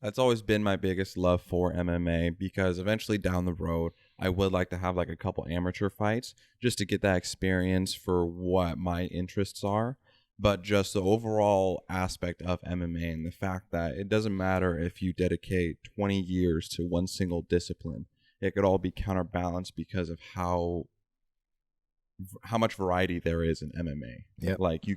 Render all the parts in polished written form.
That's always been my biggest love for MMA, because eventually down the road, I would like to have like a couple amateur fights just to get that experience for what my interests are. But just the overall aspect of MMA and the fact that it doesn't matter if you dedicate 20 years to one single discipline, it could all be counterbalanced because of how much variety there is in MMA. Yep. Like you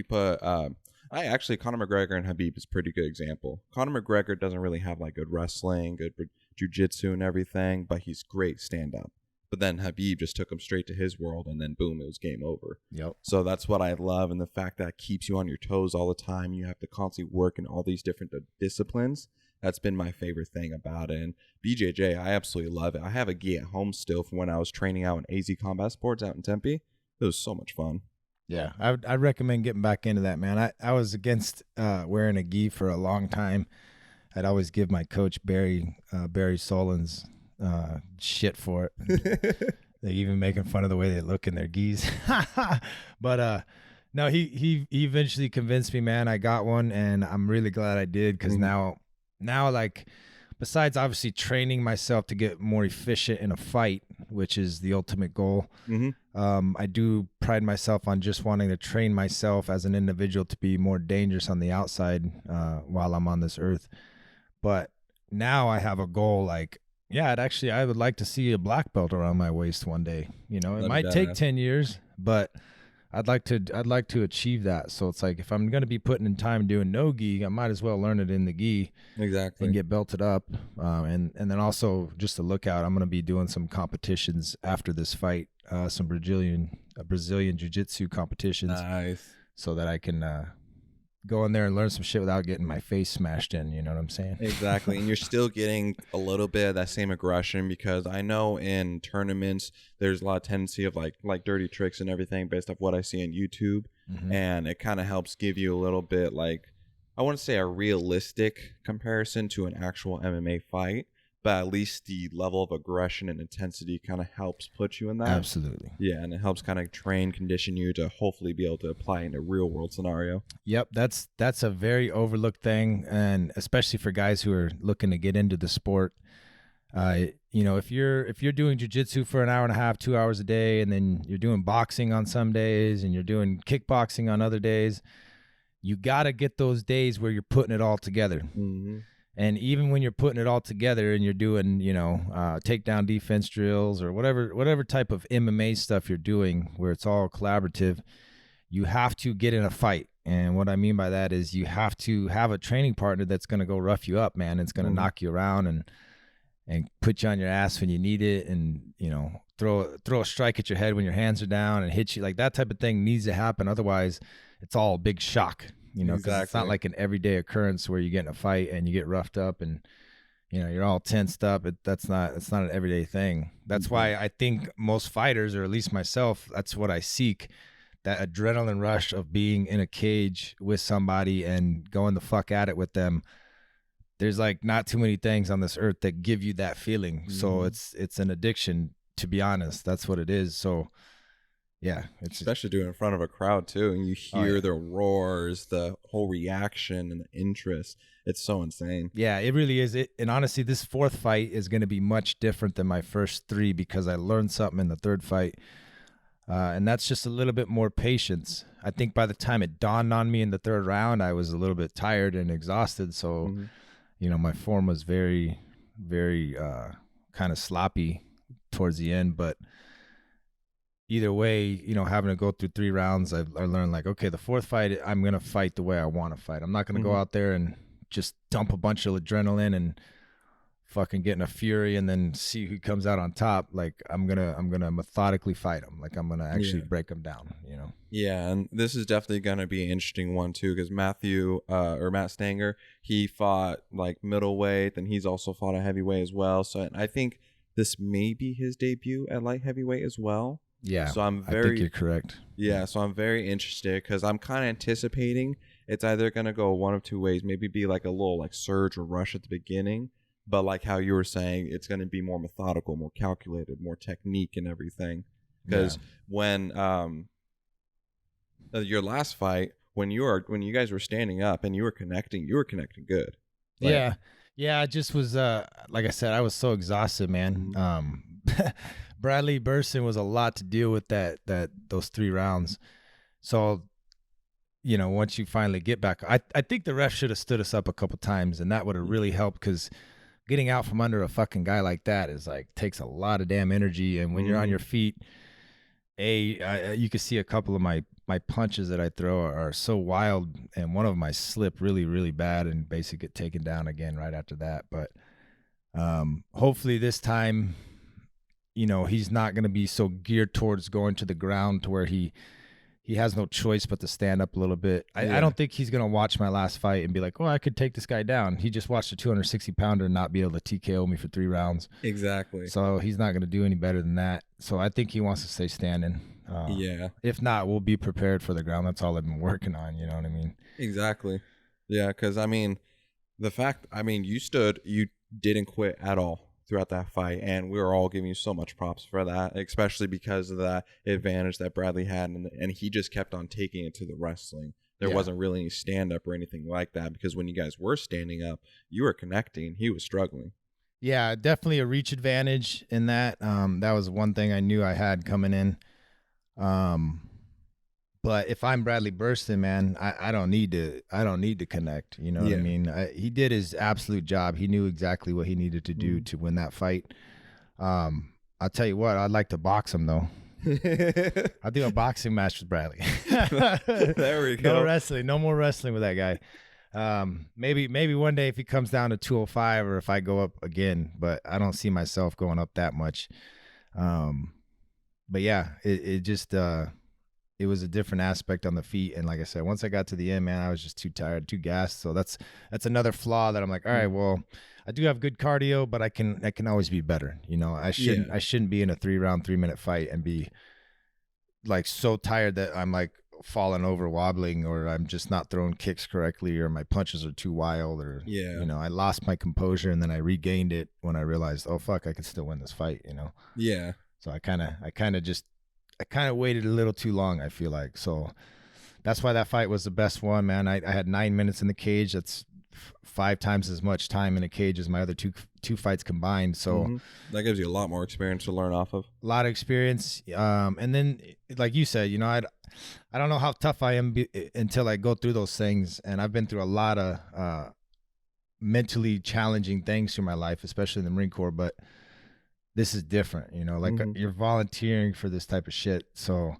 put Conor McGregor and Habib is a pretty good example. Conor McGregor doesn't really have like good wrestling, good jiu-jitsu and everything, but he's great stand up. But then Habib just took him straight to his world, and then boom, it was game over. Yep. So that's what I love, and the fact that it keeps you on your toes all the time. You have to constantly work in all these different disciplines. That's been my favorite thing about it. And BJJ, I absolutely love it. I have a gi at home still from when I was training out in AZ Combat Sports out in Tempe. It was so much fun. Yeah, I'd recommend getting back into that, man. I was against wearing a gi for a long time. I'd always give my coach Barry Solons shit for it. They even making fun of the way they look in their gis. But no, he eventually convinced me, man. I got one, and I'm really glad I did, because now like, besides obviously training myself to get more efficient in a fight, which is the ultimate goal, I do pride myself on just wanting to train myself as an individual to be more dangerous on the outside while I'm on this earth. But now I have a goal, like, yeah, I would like to see a black belt around my waist one day. You know, it might take 10 years, but I'd like to achieve that. So it's like, if I'm going to be putting in time doing no gi, I might as well learn it in the gi. Exactly. And get belted up. And then also, just to look out, I'm going to be doing some competitions after this fight, some Brazilian Jiu-Jitsu competitions. Nice. So that I can go in there and learn some shit without getting my face smashed in. You know what I'm saying? Exactly. And you're still getting a little bit of that same aggression, because I know in tournaments there's a lot of tendency of like dirty tricks and everything based off what I see on YouTube. And it kind of helps give you a little bit, like, I want to say a realistic comparison to an actual MMA fight, but at least the level of aggression and intensity kind of helps put you in that. Absolutely. Yeah, and it helps kind of condition you to hopefully be able to apply in a real world scenario. Yep, that's a very overlooked thing, and especially for guys who are looking to get into the sport. You know, if you're doing jiu-jitsu for an hour and a half, 2 hours a day, and then you're doing boxing on some days and you're doing kickboxing on other days, you got to get those days where you're putting it all together. And even when you're putting it all together and you're doing, you know, takedown defense drills or whatever type of MMA stuff you're doing where it's all collaborative, you have to get in a fight. And what I mean by that is you have to have a training partner that's going to go rough you up, man. It's going to knock you around and put you on your ass when you need it, and, you know, throw a strike at your head when your hands are down and hit you. Like, that type of thing needs to happen. Otherwise, it's all a big shock, you know, because it's not like an everyday occurrence where you get in a fight and you get roughed up and, you know, you're all tensed up. It's not an everyday thing. That's why I think most fighters, or at least myself, that's what I seek, that adrenaline rush of being in a cage with somebody and going the fuck at it with them. There's like not too many things on this earth that give you that feeling. So it's an addiction, to be honest. That's what it is. So yeah, it's especially doing it in front of a crowd too, and you hear the roars, the whole reaction and the interest. It's so insane. Yeah, it really is. And honestly, this fourth fight is going to be much different than my first three, because I learned something in the third fight. And that's just a little bit more patience. I think by the time it dawned on me in the third round, I was a little bit tired and exhausted. So, you know, my form was very, very kind of sloppy towards the end. But either way, you know, having to go through 3 rounds, I learned, like, okay, the fourth fight, I'm going to fight the way I want to fight. I'm not going to go out there and just dump a bunch of adrenaline and fucking get in a fury and then see who comes out on top. Like, I'm gonna methodically fight him. Like, I'm gonna actually break him down, you know? Yeah, and this is definitely gonna be an interesting one too, because Matt Stanger, he fought like middleweight, and he's also fought a heavyweight as well. So I think this may be his debut at light heavyweight as well. Yeah, so I think you're correct. Yeah, so I'm very interested, because I'm kind of anticipating it's either gonna go one of two ways. Maybe be like a little like surge or rush at the beginning, but like how you were saying, it's going to be more methodical, more calculated, more technique and everything. Because when your last fight, when you guys were standing up and you were connecting good. Like, Yeah, I just was like I said, I was so exhausted, man. Mhm. Bradley Burson was a lot to deal with those 3 rounds. So, once you finally get back, I think the ref should have stood us up a couple times, and that would have really helped, because getting out from under a fucking guy like that is like takes a lot of damn energy. And when you're on Mhm. your feet, you can see a couple of my punches that I throw are so wild, and one of them I slip really, really bad and basically get taken down again right after that. But hopefully this time, he's not going to be so geared towards going to the ground to where he has no choice but to stand up a little bit. I Yeah. don't think he's going to watch my last fight and be like, oh, I could take this guy down. He just watched a 260 pounder not be able to TKO me for 3 rounds. Exactly. So he's not going to do any better than that. So I think he wants to stay standing. Yeah. If not, we'll be prepared for the ground. That's all I've been working on. You know what I mean? Exactly. Yeah, because I mean, you didn't quit at all throughout that fight, and we were all giving you so much props for that, especially because of that advantage that Bradley had, and he just kept on taking it to the wrestling. There Yeah. wasn't really any stand up or anything like that, because when you guys were standing up, you were connecting. He was struggling. Yeah, definitely a reach advantage in that. That was one thing I knew I had coming in. But if I'm Bradley Burston, man, I don't need to connect. You know what I Yeah. mean? He did his absolute job. He knew exactly what he needed to do Mhm. to win that fight. I'll tell you what, I'd like to box him though. I'll do a boxing match with Bradley. There we go. No wrestling, no more wrestling with that guy. Maybe one day if he comes down to 205, or if I go up again, but I don't see myself going up that much. But yeah, it just it was a different aspect on the feet, and like I said, once I got to the end, man, I was just too tired, too gassed. So that's another flaw that I'm like, all right, well, I do have good cardio, but I can always be better. I shouldn't be in a 3-round 3-minute fight and be like so tired that I'm like falling over, wobbling, or I'm just not throwing kicks correctly, or my punches are too wild, or Yeah. I lost my composure, and then I regained it when I realized, oh fuck, I could still win this fight. Yeah. So I kind of waited a little too long, I feel like. So that's why that fight was the best one, man. I had 9 minutes in the cage. That's 5 times as much time in a cage as my other two fights combined. So that gives you a lot more experience to learn off of. a lot of experience. And then, like you said, I don't know how tough I am until I go through those things. And I've been through a lot of mentally challenging things through my life, especially in the Marine Corps. But this is different, like you're volunteering for this type of shit. So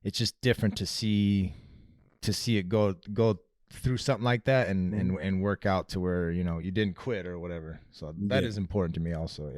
it's just different to see it go through something like that and work out to where, you didn't quit or whatever. So that is important to me also. Yeah.